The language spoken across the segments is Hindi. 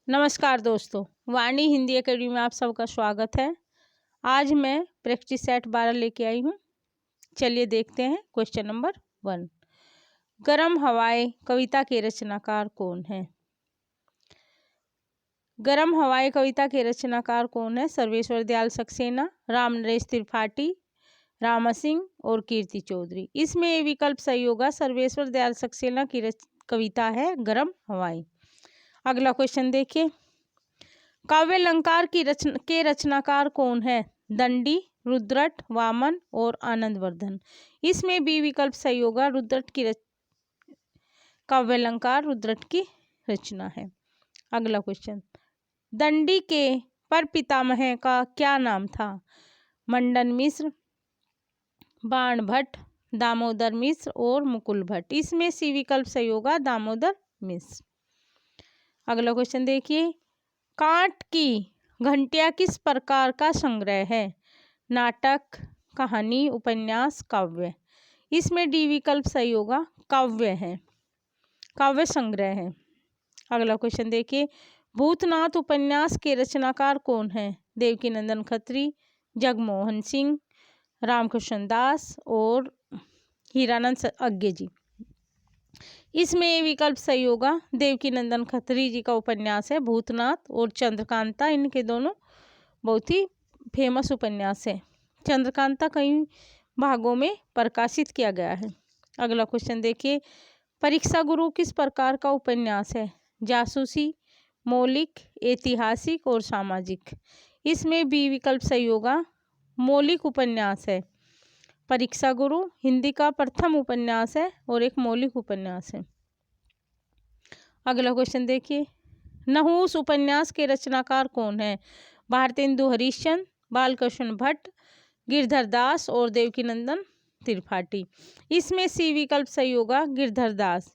नमस्कार दोस्तों, वाणी हिंदी एकेडमी में आप सबका स्वागत है। आज मैं प्रैक्टिस सेट 12 लेके आई हूँ। चलिए देखते हैं क्वेश्चन नंबर 1। गरम हवाएं कविता के रचनाकार कौन है? गरम हवाएं कविता के रचनाकार कौन है? सर्वेश्वर दयाल सक्सेना, राम नरेश त्रिपाठी, रामा सिंह और कीर्ति चौधरी। इसमें ये विकल्प सही होगा। सर्वेश्वर दयाल सक्सेना की कविता है गरम हवाएं। अगला क्वेश्चन देखिए, काव्यालंकार के रचनाकार कौन है? दंडी, रुद्रट, वामन और आनंदवर्धन। इसमें बी विकल्प सही होगा। रुद्रट की काव्यालंकार रुद्रट की रचना है। अगला क्वेश्चन, दंडी के परपितामह का क्या नाम था? मंडन मिश्र, बाण भट्ट, दामोदर मिश्र और मुकुल भट्ट। इसमें सी विकल्प सही होगा, दामोदर मिश्र। अगला क्वेश्चन देखिए, कांट की घंटियां किस प्रकार का संग्रह है? नाटक, कहानी, उपन्यास, काव्य। इसमें डी विकल्प सही होगा, काव्य है, काव्य संग्रह है। अगला क्वेश्चन देखिए, भूतनाथ उपन्यास के रचनाकार कौन है? देवकीनंदन खत्री, जगमोहन सिंह, रामकृष्ण दास और हीरानंद अज्ञे जी। इसमें ये विकल्प सही होगा, देवकीनंदन खत्री जी का उपन्यास है भूतनाथ, और चंद्रकांता, इनके दोनों बहुत ही फेमस उपन्यास है। चंद्रकांता कई भागों में प्रकाशित किया गया है। अगला क्वेश्चन देखिए, परीक्षा गुरु किस प्रकार का उपन्यास है? जासूसी, मौलिक, ऐतिहासिक और सामाजिक। इसमें बी विकल्प सही होगा, मौलिक उपन्यास है। परीक्षा गुरु हिंदी का प्रथम उपन्यास है और एक मौलिक उपन्यास है। अगला क्वेश्चन देखिए, नहुस उपन्यास के रचनाकार कौन है? भारतेंदु हरिश्चंद्र, बालकृष्ण भट्ट, गिरधर दास और देवकीनंदन त्रिपाठी। इसमें सी विकल्प सही होगा, गिरधर दास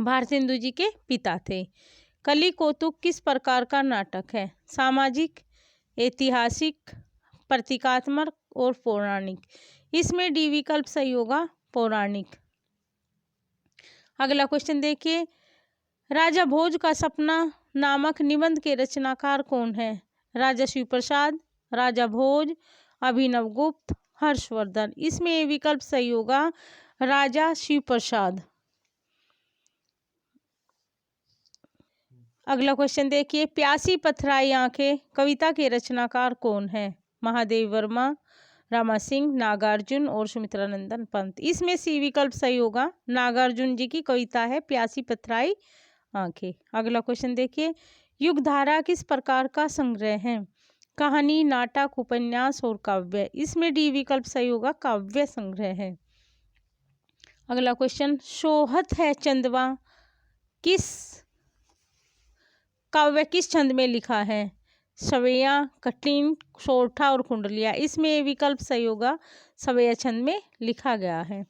भारतेंदु जी के पिता थे। कली कौतुक किस प्रकार का नाटक है? सामाजिक, ऐतिहासिक, प्रतीकात्मक और पौराणिक। इसमें डी विकल्प सही होगा, पौराणिक। अगला क्वेश्चन देखिए, राजा भोज का सपना नामक निबंध के रचनाकार कौन है? राजा शिव प्रसाद, राजा भोज, अभिनव गुप्त, हर्षवर्धन। इसमें ये विकल्प सही होगा, राजा शिव प्रसाद। अगला क्वेश्चन देखिए, प्यासी पथराई आंखें कविता के रचनाकार कौन है? महादेव वर्मा, रामा सिंह, नागार्जुन और सुमित्रानंदन पंत। इसमें सी विकल्प सही होगा, नागार्जुन जी की कविता है प्यासी पथराई आंखें। अगला क्वेश्चन देखिए, युगधारा किस प्रकार का संग्रह है? कहानी, नाटक, उपन्यास और काव्य। इसमें डी विकल्प सही होगा, काव्य संग्रह है। अगला क्वेश्चन, सोहत है चंदवा काव्य किस छंद में लिखा है? सवैया, कठिन, सोरठा और कुंडलिया। इसमें ये विकल्प सही होगा, सवैया छंद में लिखा गया है।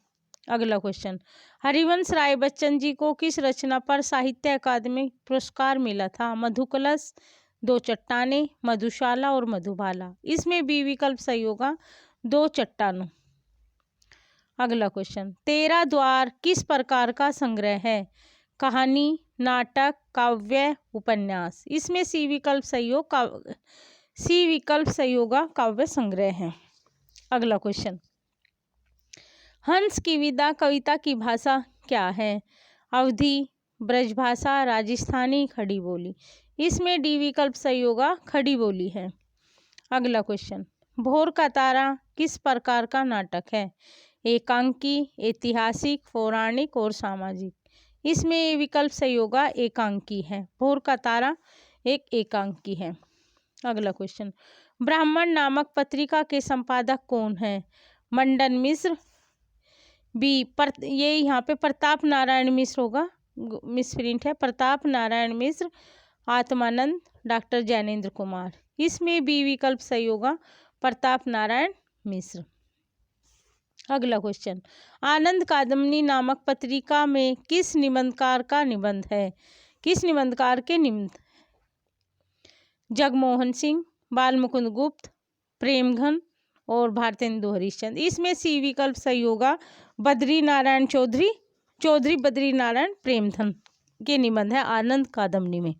अगला क्वेश्चन, हरिवंश राय बच्चन जी को किस रचना पर साहित्य अकादमी पुरस्कार मिला था? मधुकलश, दो चट्टानें, मधुशाला और मधुबाला। इसमें बी विकल्प सही होगा, दो चट्टानों। अगला क्वेश्चन, 13 द्वार किस प्रकार का संग्रह है? कहानी, नाटक, काव्य, उपन्यास। इसमें सी विकल्प सही होगा, काव्य संग्रह है। अगला क्वेश्चन, हंस की विदा कविता की भाषा क्या है? अवधी, ब्रजभाषा, राजस्थानी, खड़ी बोली। इसमें डी विकल्प सही होगा, खड़ी बोली है। अगला क्वेश्चन, भोर का तारा किस प्रकार का नाटक है? एकांकी, ऐतिहासिक, पौराणिक और सामाजिक। इसमें ये विकल्प सही होगा, एकांकी है। भोर का तारा एक एकांकी है। अगला क्वेश्चन, ब्राह्मण नामक पत्रिका के संपादक कौन है? मंडन मिश्र, बी ये यहाँ पे प्रताप नारायण मिश्र होगा, मिसप्रिंट है, प्रताप नारायण मिश्र, आत्मानंद, डॉक्टर ज्ञानेंद्र कुमार। इसमें बी विकल्प सही होगा, प्रताप नारायण मिश्र। अगला क्वेश्चन, आनंद कादम्बनी नामक पत्रिका में किस निबंधकार का निबंध है? किस निबंधकार के निबंध? जगमोहन सिंह, बालमुकुंद गुप्त, प्रेमघन और भारतेंदु हरिश्चंद्र। इसमें सी विकल्प सही होगा, बद्री नारायण चौधरी बद्री नारायण प्रेमधन के निबंध है आनंद कादम्बनी में।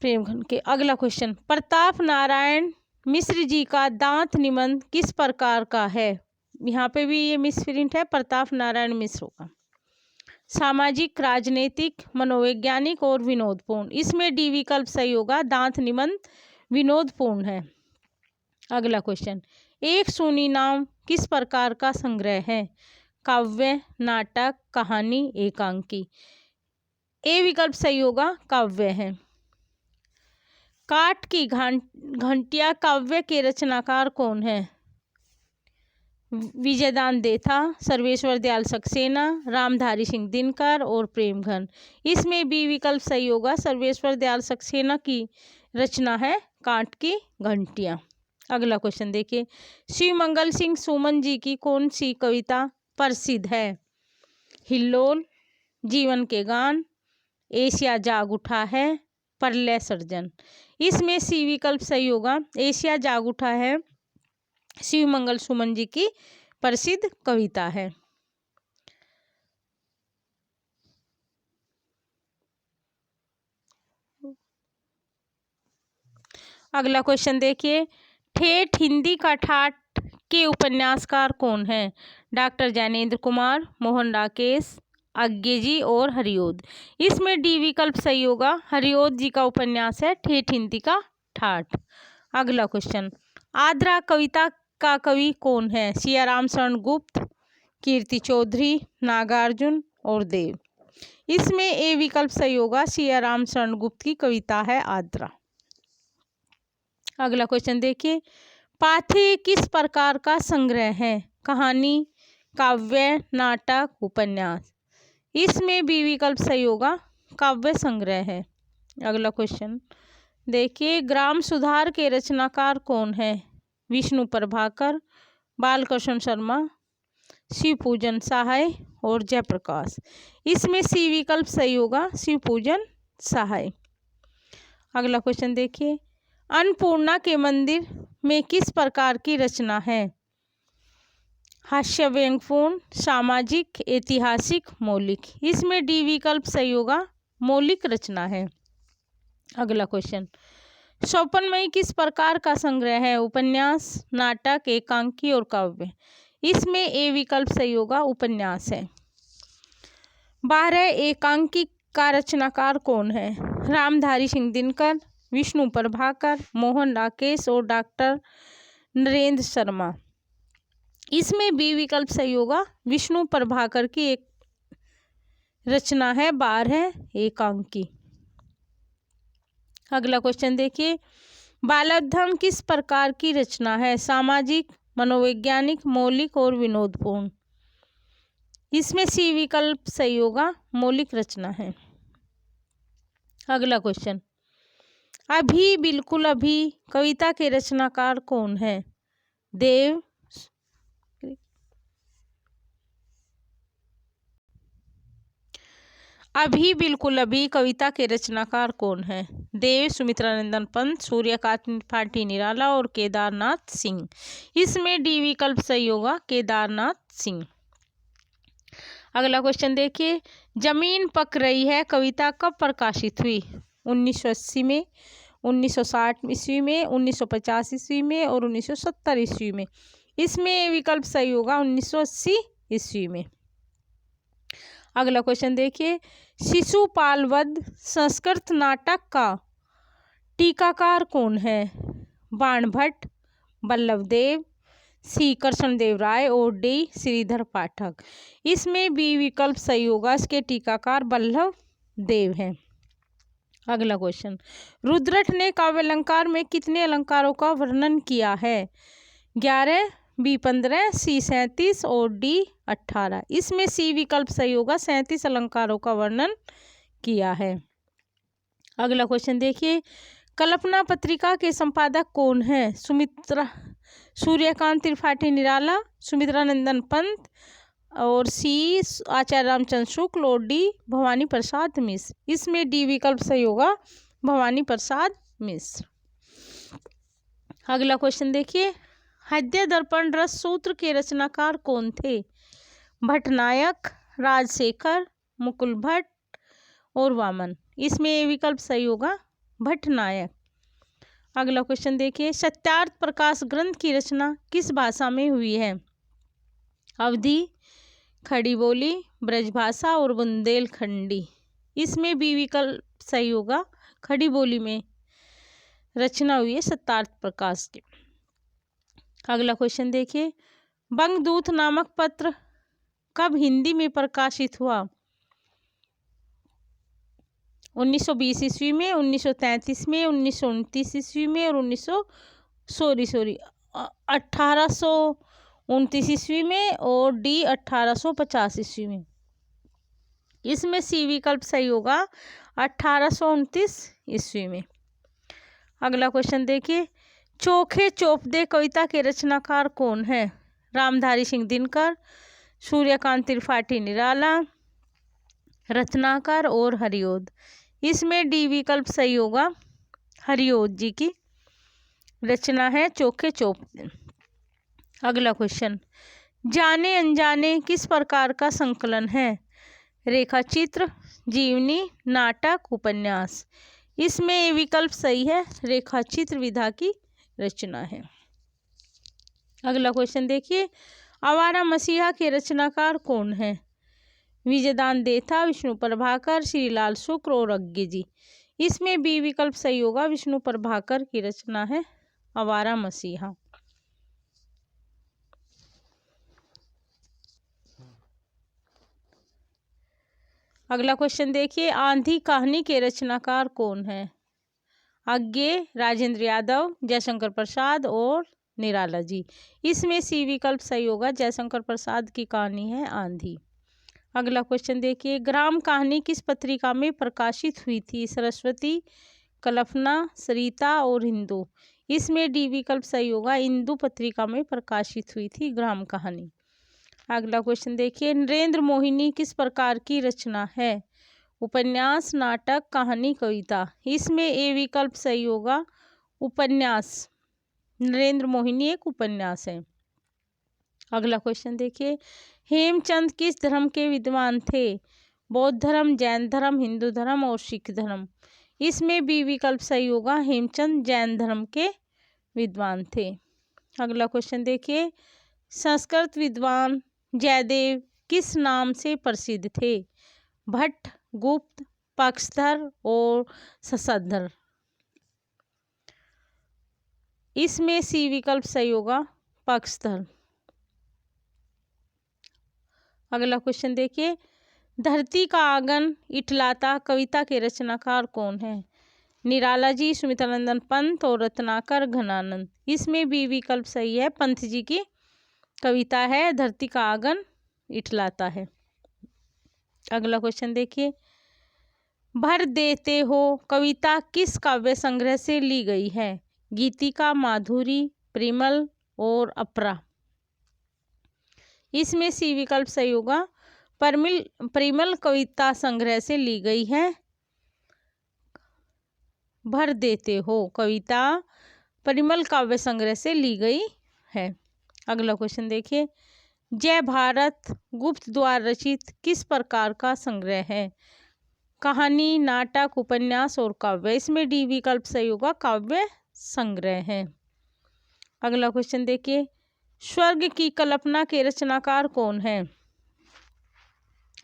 प्रेमघन के। अगला क्वेश्चन, प्रताप नारायण मिश्र जी का दांत निबंध किस प्रकार का है? यहाँ पे भी ये मिसप्रिंट है, प्रताप नारायण मिश्र का। सामाजिक, राजनीतिक, मनोवैज्ञानिक और विनोदपूर्ण। इसमें डी विकल्प सही होगा, दांत निबंध विनोदपूर्ण है। अगला क्वेश्चन, एक सूनी नाम किस प्रकार का संग्रह है? काव्य, नाटक, कहानी, एकांकी। ए विकल्प सही होगा, काव्य है। काठ की घंटिया काव्य के रचनाकार कौन है? विजयदान देथा, सर्वेश्वर दयाल सक्सेना, रामधारी सिंह दिनकर और प्रेमघन। इसमें बी विकल्प सही होगा, सर्वेश्वर दयाल सक्सेना की रचना है काठ की घंटियां। अगला क्वेश्चन देखिए, शिवमंगल सिंह सुमन जी की कौन सी कविता प्रसिद्ध है? हिल्लोल, जीवन के गान, एशिया जाग उठा है, प्रलय सर्जन। इसमें सी विकल्प सही होगा, एशिया जाग उठा है शिवमंगल सुमन जी की प्रसिद्ध कविता है। अगला क्वेश्चन देखिए, ठेठ हिंदी का ठाठ के उपन्यासकार कौन है? डॉक्टर ज्ञानेंद्र कुमार, मोहन राकेश, अज्ञे जी और हरिओद। इसमें डी विकल्प सही होगा, हरिओद जी का उपन्यास है ठेठ हिंदी का ठाठ। अगला क्वेश्चन, आद्रा कविता का कवि कौन है? सियाराम शरण गुप्त, कीर्ति चौधरी, नागार्जुन और देव। इसमें ए विकल्प सही होगा, सियाराम शरण गुप्त की कविता है आद्रा। अगला क्वेश्चन देखिए, पाथी किस प्रकार का संग्रह है? कहानी, काव्य, नाटक, उपन्यास। इसमें बी विकल्प सही होगा, काव्य संग्रह है। अगला क्वेश्चन देखिए, ग्राम सुधार के रचनाकार कौन है? विष्णु प्रभाकर, बालकृष्ण शर्मा, शिवपूजन सहाय और जयप्रकाश। इसमें सी विकल्प सही होगा, शिवपूजन सहाय। अगला क्वेश्चन देखिए, अन्नपूर्णा के मंदिर में किस प्रकार की रचना है? हास्य व्यंग्यपूर्ण, सामाजिक, ऐतिहासिक, मौलिक। इसमें डी विकल्प सही होगा, मौलिक रचना है। अगला क्वेश्चन, स्वप्नमयी किस प्रकार का संग्रह है? उपन्यास, नाटक, एकांकी और काव्य। इसमें ए विकल्प सही होगा, उपन्यास है। 12 एकांकी का रचनाकार कौन है? रामधारी सिंह दिनकर, विष्णु प्रभाकर, मोहन राकेश और डॉक्टर नरेंद्र शर्मा। इसमें बी विकल्प सही होगा, विष्णु प्रभाकर की एक रचना है 12 एकांकी। अगला क्वेश्चन देखिए, बालोद्यम किस प्रकार की रचना है? सामाजिक, मनोवैज्ञानिक, मौलिक और विनोदपूर्ण। इसमें सी विकल्प सही होगा, मौलिक रचना है। अगला क्वेश्चन, अभी बिल्कुल अभी कविता के रचनाकार कौन है? देव, अभी बिल्कुल अभी कविता के रचनाकार कौन है? देव, सुमित्रानंदन पंत, सूर्यकांत त्रिपाठी निराला और केदारनाथ सिंह। इसमें डी विकल्प सही होगा, केदारनाथ सिंह। अगला क्वेश्चन देखिए, जमीन पक रही है कविता कब प्रकाशित हुई? 1980 में, 1960 ईस्वी में, 1950 ईस्वी में और 1970 ईस्वी में। इसमें विकल्प सही होगा, 1980 ईस्वी में। अगला क्वेश्चन देखिए, शिशुपाल वध संस्कृत नाटक का टीकाकार कौन है? बाणभट्ट, वल्लभ देव, सी कृष्णदेव राय और डी श्रीधर पाठक। इसमें बी विकल्प सही होगा, इसके टीकाकार वल्लभ देव हैं। अगला क्वेश्चन, रुद्रट ने काव्यालंकार में कितने अलंकारों का वर्णन किया है? 11, बी 15, सी 37 और डी 18। इसमें सी विकल्प सही होगा, 37 अलंकारों का वर्णन किया है। अगला क्वेश्चन देखिए, कल्पना पत्रिका के संपादक कौन है? सूर्यकांत त्रिपाठी निराला, सुमित्रानंदन पंत और सी आचार्य रामचंद्र शुक्ल और डी भवानी प्रसाद मिश्र। इसमें डी विकल्प सही होगा, भवानी प्रसाद मिश्र। अगला क्वेश्चन देखिए, हृदय दर्पण रस सूत्र के रचनाकार कौन थे? भट्टनायक, राजशेखर, मुकुल भट्ट और वामन। इसमें विकल्प सही होगा, भट्टनायक। अगला क्वेश्चन देखिए, सत्यार्थ प्रकाश ग्रंथ की रचना किस भाषा में हुई है? अवधी, खड़ी बोली, ब्रजभाषा और बुंदेलखंडी। इसमें बी विकल्प सही होगा, खड़ी बोली में रचना हुई है सत्यार्थ प्रकाश की। अगला क्वेश्चन देखिए, बंगदूत नामक पत्र कब हिंदी में प्रकाशित हुआ? 1920 ईस्वी में, 1933 में, 1929 ईस्वी में और 1829 ईस्वी में और डी 1850 ईस्वी में। इसमें सी विकल्प सही होगा, 1829 ईस्वी में। अगला क्वेश्चन देखिए, चोखे चोपदे कविता के रचनाकार कौन है? रामधारी सिंह दिनकर, सूर्यकांत त्रिपाठी निराला, रत्नाकर और हरिओद। इसमें डी विकल्प सही होगा, हरिओद जी की रचना है चोखे चोपदे। अगला क्वेश्चन, जाने अनजाने किस प्रकार का संकलन है? रेखाचित्र, जीवनी, नाटक, उपन्यास। इसमें ये विकल्प सही है, रेखाचित्र विधा की रचना है। अगला क्वेश्चन देखिए, आवारा मसीहा के रचनाकार कौन है? विजयदान देथा, विष्णु प्रभाकर, श्रीलाल शुक्र और अज्ञे जी। इसमें बी विकल्प सही होगा, विष्णु प्रभाकर की रचना है आवारा मसीहा। अगला क्वेश्चन देखिए, आंधी कहानी के रचनाकार कौन है? अज्ञे, राजेंद्र यादव, जयशंकर प्रसाद और निराला जी। इसमें सी विकल्प सही होगा, जयशंकर प्रसाद की कहानी है आंधी। अगला क्वेश्चन देखिए, ग्राम कहानी किस पत्रिका में प्रकाशित हुई थी? सरस्वती, कल्पना, सरिता और हिंदू। इसमें डी विकल्प सही होगा, हिंदू पत्रिका में प्रकाशित हुई थी ग्राम कहानी। अगला क्वेश्चन देखिए, नरेंद्र मोहिनी किस प्रकार की रचना है? उपन्यास, नाटक, कहानी, कविता। इसमें ए विकल्प सही होगा, उपन्यास। नरेंद्र मोहिनी एक उपन्यास है। अगला क्वेश्चन देखिए, हेमचंद किस धर्म के विद्वान थे? बौद्ध धर्म, जैन धर्म, हिंदू धर्म और सिख धर्म। इसमें बी विकल्प सही होगा, हेमचंद जैन धर्म के विद्वान थे। अगला क्वेश्चन देखिए, संस्कृत विद्वान जयदेव किस नाम से प्रसिद्ध थे? भट्ट, गुप्त, पक्षधर और शशधर। इसमें सी विकल्प सही होगा, पक्षधर। अगला क्वेश्चन देखिए, धरती का आंगन इठलाता कविता के रचनाकार कौन है? निराला जी, सुमित्रानंदन पंत और रत्नाकर घनानंद। इसमें बी विकल्प सही है, पंत जी की कविता है धरती का आंगन इठलाता है। अगला क्वेश्चन देखिए, भर देते हो कविता किस काव्य संग्रह से ली गई है? गीतिका, माधुरी, परिमल और अपरा। इसमें सी विकल्प सही होगा, परिमल कविता संग्रह से ली गई है। भर देते हो कविता परिमल काव्य संग्रह से ली गई है। अगला क्वेश्चन देखिए, जय भारत गुप्त द्वारा रचित किस प्रकार का संग्रह है? कहानी, नाटक, उपन्यास और काव्य। इसमें डी विकल्प सही होगा, काव्य संग्रह है। अगला क्वेश्चन देखिए, स्वर्ग की कल्पना के रचनाकार कौन है?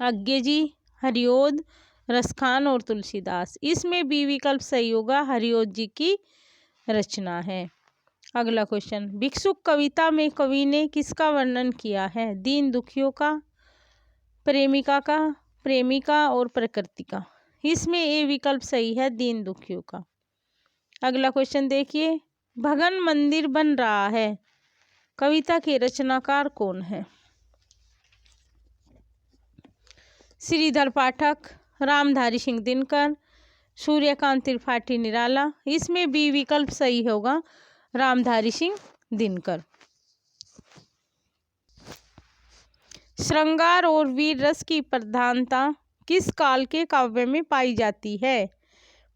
अज्ञे जी, हरिओद, रसखान और तुलसीदास। इसमें बी विकल्प सही होगा, हरिओद जी की रचना है। अगला क्वेश्चन, भिक्षुक कविता में कवि ने किसका वर्णन किया है? दीन दुखियों का, प्रेमिका का, प्रेमिका और प्रकृति का। इसमें ए विकल्प सही है, दीन दुखियों का। अगला क्वेश्चन देखिए, भगन मंदिर बन रहा है कविता के रचनाकार कौन है? श्रीधर पाठक, रामधारी सिंह दिनकर, सूर्यकांत त्रिपाठी निराला। इसमें बी विकल्प सही होगा, रामधारी सिंह दिनकर। श्रृंगार और वीर रस की प्रधानता किस काल के काव्य में पाई जाती है?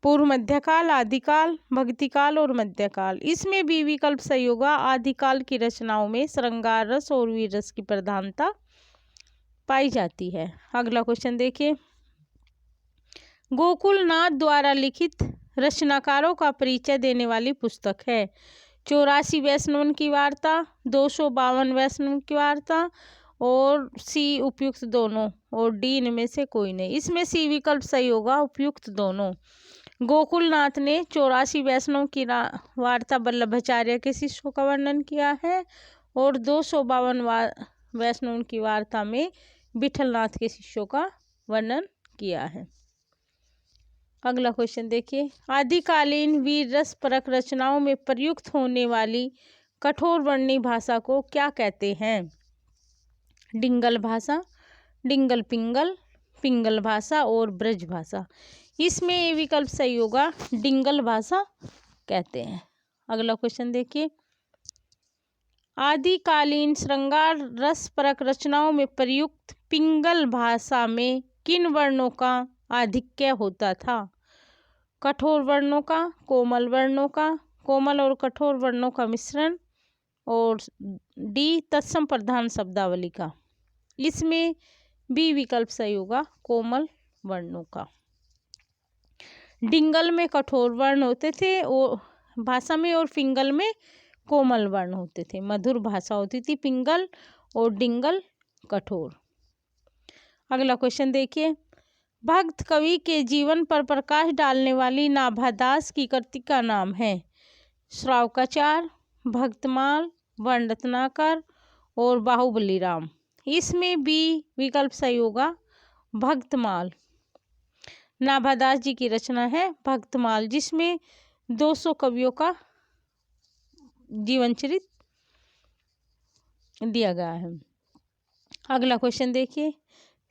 पूर्व मध्यकाल, आदिकाल, भक्तिकाल और मध्यकाल। इसमें बी विकल्प सही होगा, आदिकाल की रचनाओं में श्रृंगार रस और वीर रस की प्रधानता पाई जाती है। अगला क्वेश्चन देखिए, गोकुलनाथ द्वारा लिखित रचनाकारों का परिचय देने वाली पुस्तक है? 84 वैष्णवन की वार्ता, 252 वैष्णवन की वार्ता, और सी उपयुक्त दोनों, और डी इनमें से कोई नहीं। इसमें सी विकल्प सही होगा, उपयुक्त दोनों। गोकुलनाथ ने 84 वैष्णव की वार्ता वल्लभाचार्य के शिष्यों का वर्णन किया है, और 252 वैष्णव की वार्ता में विठलनाथ के शिष्यों का वर्णन किया है। अगला क्वेश्चन देखिए, आदिकालीन वीर रस परक रचनाओं में प्रयुक्त होने वाली कठोर वर्णी भाषा को क्या कहते हैं? डिंगल भाषा, डिंगल पिंगल, पिंगल भाषा और ब्रज भाषा। इसमें ये विकल्प सही होगा, डिंगल भाषा कहते हैं। अगला क्वेश्चन देखिए, आदिकालीन श्रृंगार रस परक रचनाओं में प्रयुक्त पिंगल भाषा में किन वर्णों का आधिक्य होता था? कठोर वर्णों का, कोमल वर्णों का, कोमल और कठोर वर्णों का मिश्रण, और डी तत्सम प्रधान शब्दावली का। इसमें बी विकल्प सही होगा, कोमल वर्णों का। डिंगल में कठोर वर्ण होते थे और भाषा में, और पिंगल में कोमल वर्ण होते थे, मधुर भाषा होती थी पिंगल, और डिंगल कठोर। अगला क्वेश्चन देखिए, भक्त कवि के जीवन पर प्रकाश डालने वाली नाभादास की कृति का नाम है? श्रावकाचार, भक्तमाल, वर्ण रत्नाकर और बाहुबली राम। इसमें बी विकल्प सही होगा, भक्तमाल। नाभादास जी की रचना है भक्तमाल, जिसमें 200 कवियों का जीवन चरित्र दिया गया है। अगला क्वेश्चन देखिए,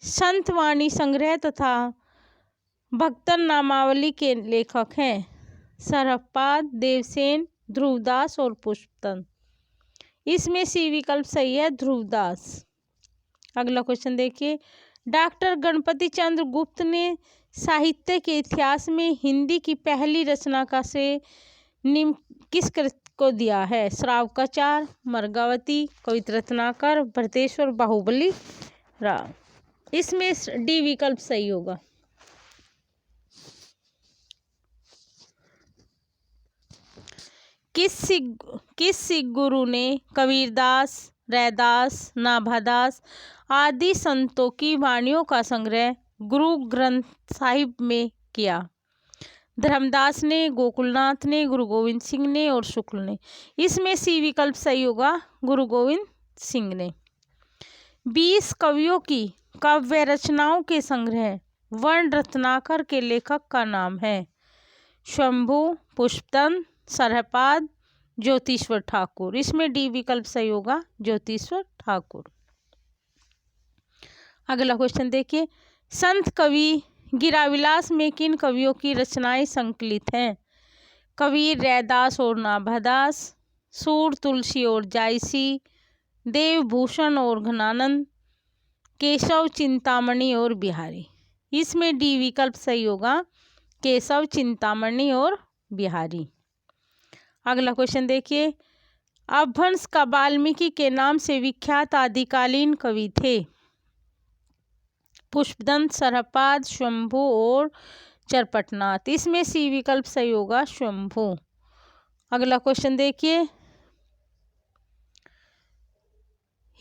संत वाणी संग्रह तथा भक्तन नामावली के लेखक हैं? सरहपाद, देवसेन, ध्रुवदास और पुष्पतंत्र। इसमें सी विकल्प सही है, ध्रुवदास। अगला क्वेश्चन देखिए, डॉक्टर गणपति चंद्र गुप्त ने साहित्य के इतिहास में हिंदी की पहली रचना का श्रेय निम्न किस कृति को दिया है? श्रावकाचार, मर्गावती, कवित रत्नाकर, भरतेश्वर, बाहुबली राम। इसमें डी विकल्प सही होगा। किस सिख गुरु ने कबीरदास, रैदास, नाभादास आदि संतों की वाणियों का संग्रह गुरु ग्रंथ साहिब में किया? धर्मदास ने, गोकुलनाथ ने, गुरु गोविंद सिंह ने और शुक्ल ने। इसमें सी विकल्प सही होगा, गुरु गोविंद सिंह ने। 20 कवियों की काव्य रचनाओं के संग्रह वर्ण रत्नाकर के लेखक का नाम है? शंभु, पुष्पतंत्र, सरहपाद, ज्योतिश्वर ठाकुर। इसमें डी विकल्प सही होगा, ज्योतिश्वर ठाकुर। अगला क्वेश्चन देखिए, संत कवि गिराविलास में किन कवियों की रचनाएं संकलित हैं? कबीर, रैदास और नाभादास, सूर, तुलसी और जायसी, देवभूषण और घनानंद, केशव, चिंतामणि और बिहारी। इसमें डी विकल्प सही होगा, केशव, चिंतामणि और बिहारी। अगला क्वेश्चन देखिए, अपभ्रंश का वाल्मीकि के नाम से विख्यात आदिकालीन कवि थे? पुष्पदंत, सरहपाद, शंभु और चरपटनाथ। इसमें सी विकल्प सही होगा, शंभु। अगला क्वेश्चन देखिए,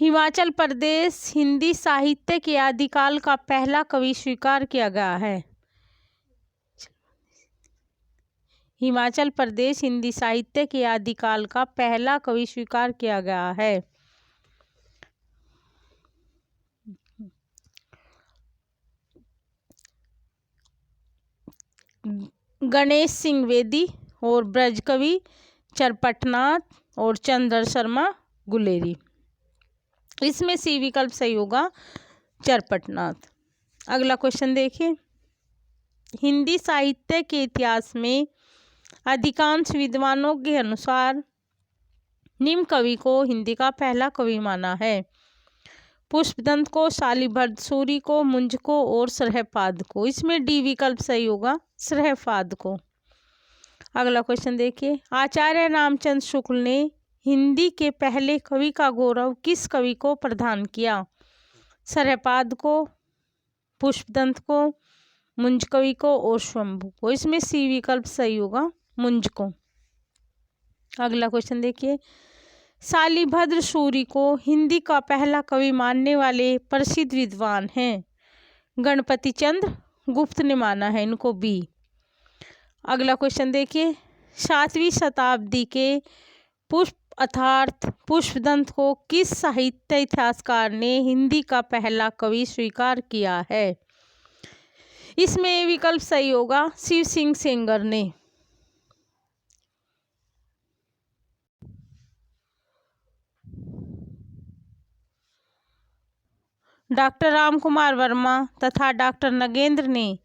हिमाचल प्रदेश हिंदी साहित्य के आदिकाल का पहला कवि स्वीकार किया गया है? हिमाचल प्रदेश हिंदी साहित्य के आदिकाल का पहला कवि स्वीकार किया गया है? गणेश सिंह वेदी और ब्रज कवि चरपटनाथ और चंद्र शर्मा गुलेरी। इसमें सी विकल्प सही होगा, चरपटनाथ। अगला क्वेश्चन देखिए, हिंदी साहित्य के इतिहास में अधिकांश विद्वानों के अनुसार निम्न कवि को हिंदी का पहला कवि माना है? पुष्पदंत को, शालिभद्र सूरी को, मुंज को और सरहपाद को। इसमें डी विकल्प सही होगा, सरहपाद को। अगला क्वेश्चन देखिए, आचार्य रामचंद्र शुक्ल ने हिंदी के पहले कवि का गौरव किस कवि को प्रदान किया? सरहपाद को, पुष्पदंत को, मुंज कवि को और शंभु को। इसमें सी विकल्प सही होगा, मुंज को। अगला क्वेश्चन देखिए, शालिभद्र सूरी को हिंदी का पहला कवि मानने वाले प्रसिद्ध विद्वान हैं। गणपति चंद्र गुप्त ने माना है इनको, बी। अगला क्वेश्चन देखिए, 7वीं शताब्दी के पुष्प अर्थात पुष्पदंत को किस साहित्य इतिहासकार ने हिंदी का पहला कवि स्वीकार किया है? इसमें विकल्प सही होगा, शिव सिंह सेंगर ने। डॉक्टर रामकुमार वर्मा तथा डॉक्टर नगेंद्र ने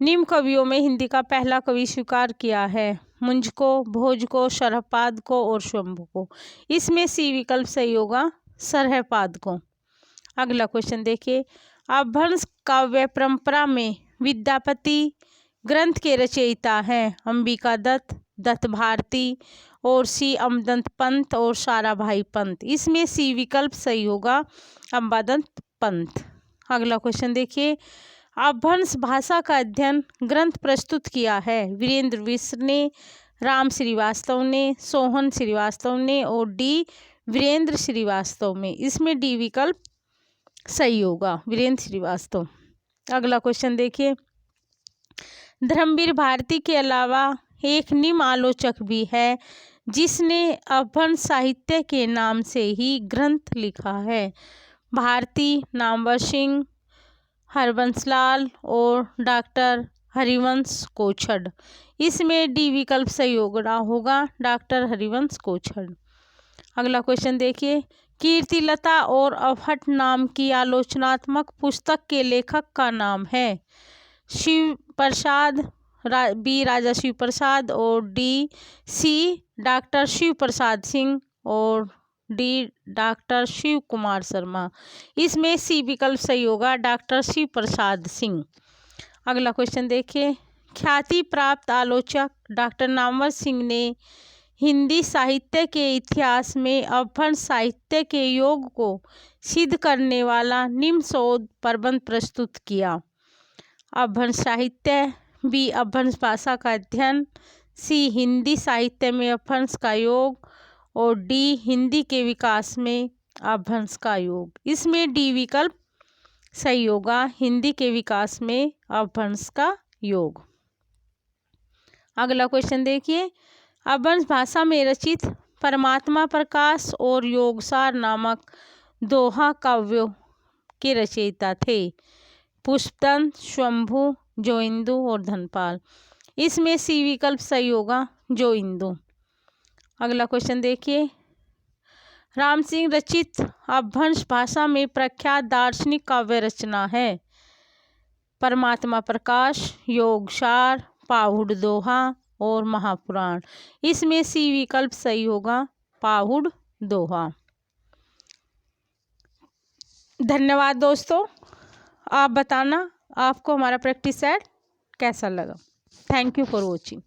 निम्न कवियों में हिंदी का पहला कवि स्वीकार किया है। मुंज को, भोज को, सरहपाद को और शंभु को। इसमें सी विकल्प सही होगा, सरहपाद को। अगला क्वेश्चन देखिए, अपभ्रंश काव्य परंपरा में विद्यापति ग्रंथ के रचयिता हैं अंबिका दत्त, दत्त भारती और सी अमदंत पंत और साराभाई पंत। इसमें सी विकल्प सही होगा, अम्बादंत पंत। अगला क्वेश्चन देखिए, अपभ्रंश भाषा का अध्ययन ग्रंथ प्रस्तुत किया है वीरेंद्र मिश्र ने, राम श्रीवास्तव ने, सोहन श्रीवास्तव ने और डी वीरेंद्र श्रीवास्तव में। इसमें डी विकल्प सही होगा, वीरेंद्र श्रीवास्तव। अगला क्वेश्चन देखिए, धर्मवीर भारती के अलावा एक निम्न आलोचक भी है जिसने अपभ्रंश साहित्य के नाम से ही ग्रंथ लिखा है। भारती, नामवर सिंह, हरबंसलाल और डॉक्टर हरिवंश कोछड़। इसमें डी विकल्प सही होगा, डॉक्टर हरिवंश कोछड़। अगला क्वेश्चन देखिए, कीर्तिलता और अवहट नाम की आलोचनात्मक पुस्तक के लेखक का नाम है? शिव प्रसाद, बी राजा शिव प्रसाद और D C doctor Shiv Prasad Singh और डी डॉक्टर शिव कुमार शर्मा। इसमें सी विकल्प सही होगा, डॉक्टर शिव प्रसाद सिंह। अगला क्वेश्चन देखिए, ख्याति प्राप्त आलोचक डॉक्टर नामवर सिंह ने हिंदी साहित्य के इतिहास में अपभ्रंश साहित्य के योग को सिद्ध करने वाला निम्न शोध प्रबंध प्रस्तुत किया। अपभ्रंश साहित्य, बी अपभ्रंश भाषा का अध्ययन, सी हिंदी साहित्य में अपभ्रंश का योग और डी हिंदी के विकास में अपभ्रंश का योग। इसमें डी विकल्प सही होगा, हिंदी के विकास में अपभ्रंश का योग। अगला क्वेश्चन देखिए, अपभ्रंश भाषा में रचित परमात्मा प्रकाश और योगसार नामक दोहा काव्यों के रचयिता थे? पुष्पदंत, शंभु, जोइंदू और धनपाल। इसमें सी विकल्प सही होगा, जोइंदू। अगला क्वेश्चन देखिए, राम सिंह रचित अपभ्रंश भाषा में प्रख्यात दार्शनिक काव्य रचना है? परमात्मा प्रकाश, योगसार, पाहुड़ दोहा और महापुराण। इसमें सी विकल्प सही होगा, पाहुड़ दोहा। धन्यवाद दोस्तों, आप बताना आपको हमारा प्रैक्टिस सेट कैसा लगा। Thank you for watching.